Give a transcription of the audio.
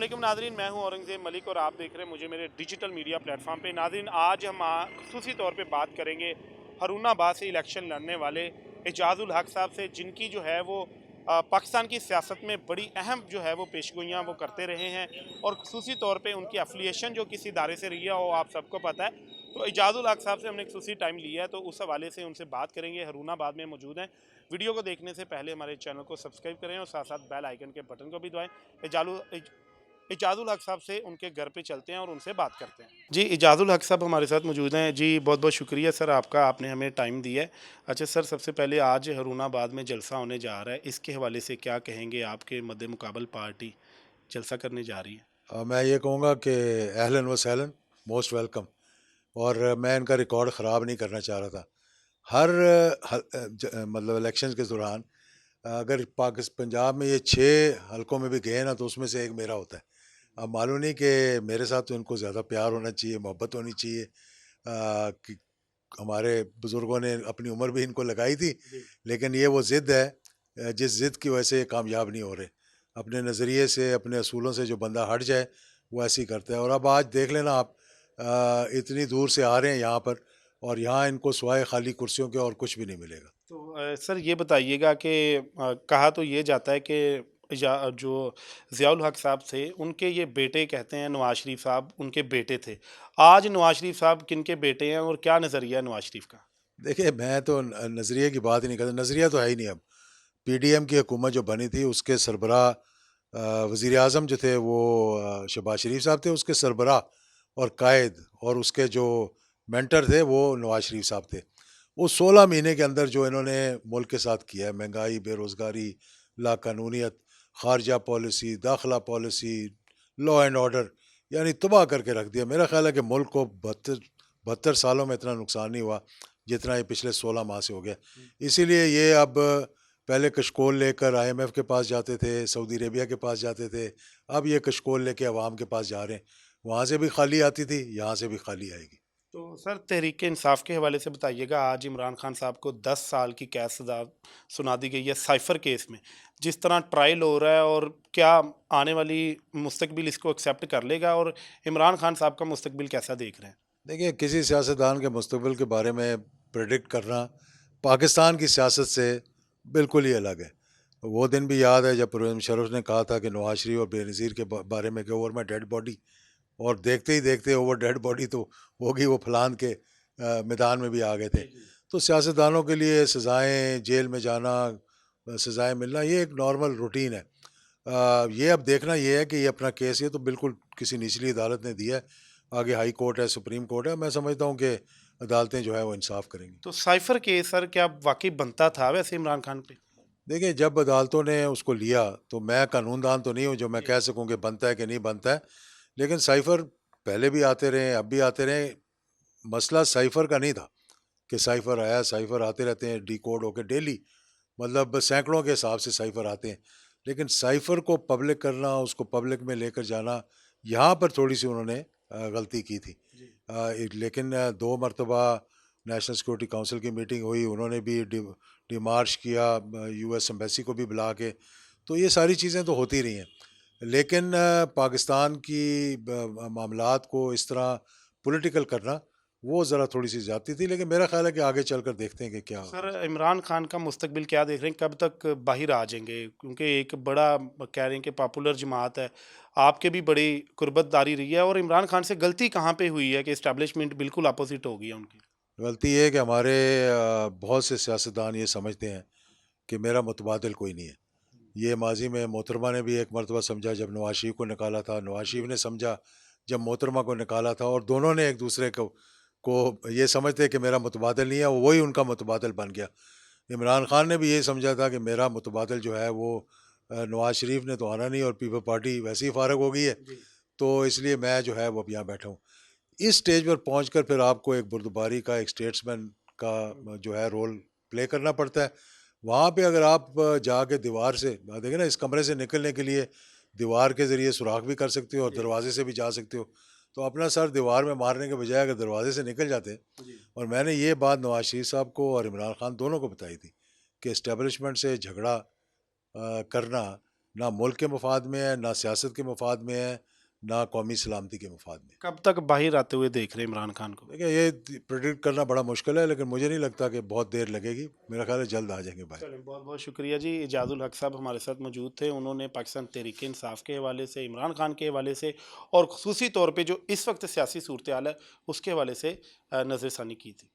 अस्सलामुअलैकुम नाज़रीन, मैं हूं औरंगज़ेब मलिक और आप देख रहे हैं मुझे मेरे डिजिटल मीडिया प्लेटफॉर्म पे। नाज़रीन, आज हम खुसूसी तौर पे बात करेंगे हरूनाबाद से इलेक्शन लड़ने वाले एजाज़ुल हक साहब से, जिनकी जो है वो पाकिस्तान की सियासत में बड़ी अहम जो है वो पेशगोइयाँ वो करते रहे हैं और खुसूसी तौर पे उनकी अफिलिएशन जो किसी इदारे से रही है वो आप सबको पता है। तो एजाज़ुल हक साहब से हमने खुसूसी टाइम लिया है, तो उस हवाले से उनसे बात करेंगे। हरूनाबाद में मौजूद हैं। वीडियो को देखने से पहले हमारे चैनल को सब्सक्राइब करें और साथ साथ बेल आइकन के बटन को भी दबाएं। इजाज़ुल हक साहब से उनके घर पे चलते हैं और उनसे बात करते हैं। जी, इजाज़ुल हक साहब हमारे साथ मौजूद हैं। जी, बहुत बहुत शुक्रिया सर आपका, आपने हमें टाइम दिया है। अच्छा सर, सबसे पहले आज हरूनाबाद में जलसा होने जा रहा है, इसके हवाले से क्या कहेंगे? आपके मद्दे मुकाबल पार्टी जलसा करने जा रही है। मैं ये कहूँगा कि अहलन व सहलन, मोस्ट वेलकम। और मैं इनका रिकॉर्ड ख़राब नहीं करना चाह रहा था। हर मतलब इलेक्शंस के दौरान अगर पंजाब में ये 6 हलकों में भी गए ना, तो उसमें से एक मेरा होता है। अब मालूम नहीं कि मेरे साथ तो इनको ज़्यादा प्यार होना चाहिए, मोहब्बत होनी चाहिए, कि हमारे बुज़ुर्गों ने अपनी उम्र भी इनको लगाई थी, लेकिन ये वो ज़िद है, जिस ज़िद की वजह से ये कामयाब नहीं हो रहे। अपने नज़रिए से, अपने असूलों से जो बंदा हट जाए, वो ऐसे ही करता है। और अब आज देख लेना आप, इतनी दूर से आ रहे हैं यहाँ पर, और यहाँ इनको सिवाय खाली कुर्सियों के और कुछ भी नहीं मिलेगा। तो सर ये बताइएगा कि कहा तो ये जाता है कि जो ज़ियाउल हक साहब थे, उनके ये बेटे कहते हैं नवाज़ शरीफ साहब उनके बेटे थे। आज नवाज़ शरीफ साहब किनके बेटे हैं और क्या नज़रिया है नवाज़ शरीफ का? देखिए, मैं तो नज़रिए की बात ही नहीं करता, नज़रिया तो है ही नहीं अब। पीडीएम की हुकूमत जो बनी थी, उसके सरबराह वज़ीर आज़म जो थे वो शहबाज शरीफ साहब थे, उसके सरबराह और कायद और उसके जो मेंटर थे वो नवाज़ शरीफ साहब थे। वो 16 महीने के अंदर जो इन्होंने मुल्क के साथ किया है, महंगाई, बेरोज़गारी, लाक़ानूनियत, ख़ारजा पॉलिसी, दाखिला पॉलिसी, लॉ एंड ऑर्डर, यानी तबाह करके रख दिया। मेरा ख़्याल है कि मुल्क को 72 सालों में इतना नुकसान नहीं हुआ, जितना ये पिछले 16 माह से हो गया। इसीलिए ये अब, पहले कशकोल लेकर आईएमएफ के पास जाते थे, सऊदी अरेबिया के पास जाते थे, अब ये कशकोल लेके अवाम के पास जा रहे हैं। वहाँ से भी खाली आती थी, यहाँ से भी खाली आएगी। तो सर तहरीक इंसाफ के हवाले से बताइएगा, आज इमरान खान साहब को 10 साल की कैद सज़ा सुना दी गई है साइफर केस में। जिस तरह ट्रायल हो रहा है, और क्या आने वाली मुस्तकबिल इसको एक्सेप्ट कर लेगा, और इमरान खान साहब का मुस्तकबिल कैसा देख रहे हैं? देखिए, किसी सियासतदान के मुस्तकबिल के बारे में प्रेडिक्ट करना पाकिस्तान की सियासत से बिल्कुल ही अलग है। वो दिन भी याद है जब परवेज़ मुशर्रफ ने कहा था कि नवाज शरीफ और बेनज़ीर के बारे में कि ओवर माई डेड बॉडी, और देखते ही देखते ओवर डेड बॉडी तो होगी, वो फलान के मैदान में भी आ गए थे। जी, जी। तो सियासतदानों के लिए सज़ाएँ, जेल में जाना, सज़ाएँ मिलना, ये एक नॉर्मल रूटीन है। ये अब देखना ये है कि ये अपना केस, ये तो बिल्कुल किसी निचली अदालत ने दिया है। आगे हाई कोर्ट है, सुप्रीम कोर्ट है। मैं समझता हूँ कि अदालतें जो है वो इंसाफ करेंगी। तो साइफर केस सर क्या वाक़ई बनता था वैसे इमरान खान पे? देखिए, जब अदालतों ने उसको लिया, तो मैं कानूनदान तो नहीं हूँ जो मैं जी। कह सकूँ कि बनता है कि नहीं बनता है। लेकिन साइफ़र पहले भी आते रहे, अब भी आते रहे। मसला साइफ़र का नहीं था कि साइफ़र आया, साइफ़र आते रहते हैं डिकोड होके डेली, मतलब सैकड़ों के हिसाब से साइफ़र आते हैं। लेकिन साइफ़र को पब्लिक करना, उसको पब्लिक में लेकर जाना, यहाँ पर थोड़ी-सी उन्होंने गलती की थी। जी। लेकिन 2 मरतबा नेशनल सिक्योरिटी काउंसिल की मीटिंग हुई, उन्होंने भी डिमार्च किया, यूएस एम्बेसी को भी बुला के, तो ये सारी चीज़ें तो होती रही हैं। लेकिन पाकिस्तान की मामलात को इस तरह पॉलिटिकल करना, वो ज़रा थोड़ी-सी ज़्यादती थी। लेकिन मेरा ख़्याल है कि आगे चलकर देखते हैं कि क्या तो होता है। सर इमरान खान का मुस्तकबिल क्या देख रहे हैं? कब तक बाहर आ जाएँगे? क्योंकि एक बड़ा कह रहे हैं कि पॉपुलर जमात है, आपके भी बड़ी कुर्बतदारी रही है, और इमरान खान से गलती कहाँ पे हुई है कि एस्टेब्लिशमेंट बिल्कुल अपोज़िट हो गई है उनकी? गलती ये है कि हमारे बहुत से सियासतदान ये समझते हैं कि मेरा मुतबादिल कोई नहीं है। ये माज़ी में मोहतरमा ने भी एक मरतबा समझा जब नवाज़ शरीफ को निकाला था, नवाज़ शरीफ जी। ने समझा जब मोहतरमा को निकाला था, और दोनों ने एक दूसरे को ये समझते हैं कि मेरा मुतबादिल नहीं है, वही उनका मुतबादिल बन गया। इमरान खान ने भी ये समझा था कि मेरा मुतबादिल जो है वो नवाज़ शरीफ ने तो आना नहीं, और पीपल पार्टी वैसे ही फ़ारग हो गई है, जी। तो इसलिए मैं जो है वो अब यहाँ बैठा हूँ। इस स्टेज पर पहुंचकर फिर आपको एक बुर्दबारी का, एक स्टेट्समैन का जो है रोल प्ले करना पड़ता है। वहाँ पे अगर आप जाके दीवार से देखिए ना, इस कमरे से निकलने के लिए दीवार के ज़रिए सुराख भी कर सकते हो और जी। दरवाजे से भी जा सकते हो। तो अपना सर दीवार में मारने के बजाय अगर दरवाजे से निकल जाते, जी। और मैंने ये बात नवाज शरीफ साहब को और इमरान खान दोनों को बताई थी कि इस्टेब्लिशमेंट से झगड़ा करना ना मुल्क के मफाद में है, ना सियासत के मफाद में है, ना कौमी सलामती के मफाद में। कब तक बाहर आते हुए देख रहे हैं इमरान खान को? देखिए ये प्रेडिक्ट करना बड़ा मुश्किल है, लेकिन मुझे नहीं लगता कि बहुत देर लगेगी। मेरा ख्याल है जल्द आ जाएंगे बाहर। चलें, बहुत बहुत शुक्रिया जी। एजाजुल हक साहब हमारे साथ मौजूद थे। उन्होंने पाकिस्तान तहरीक इंसाफ के हवाले से, इमरान खान के हवाले से और ख़ुसूसी तौर पे जो इस वक्त सियासी सूरत हाल है उसके हवाले से नज़रसानी की थी।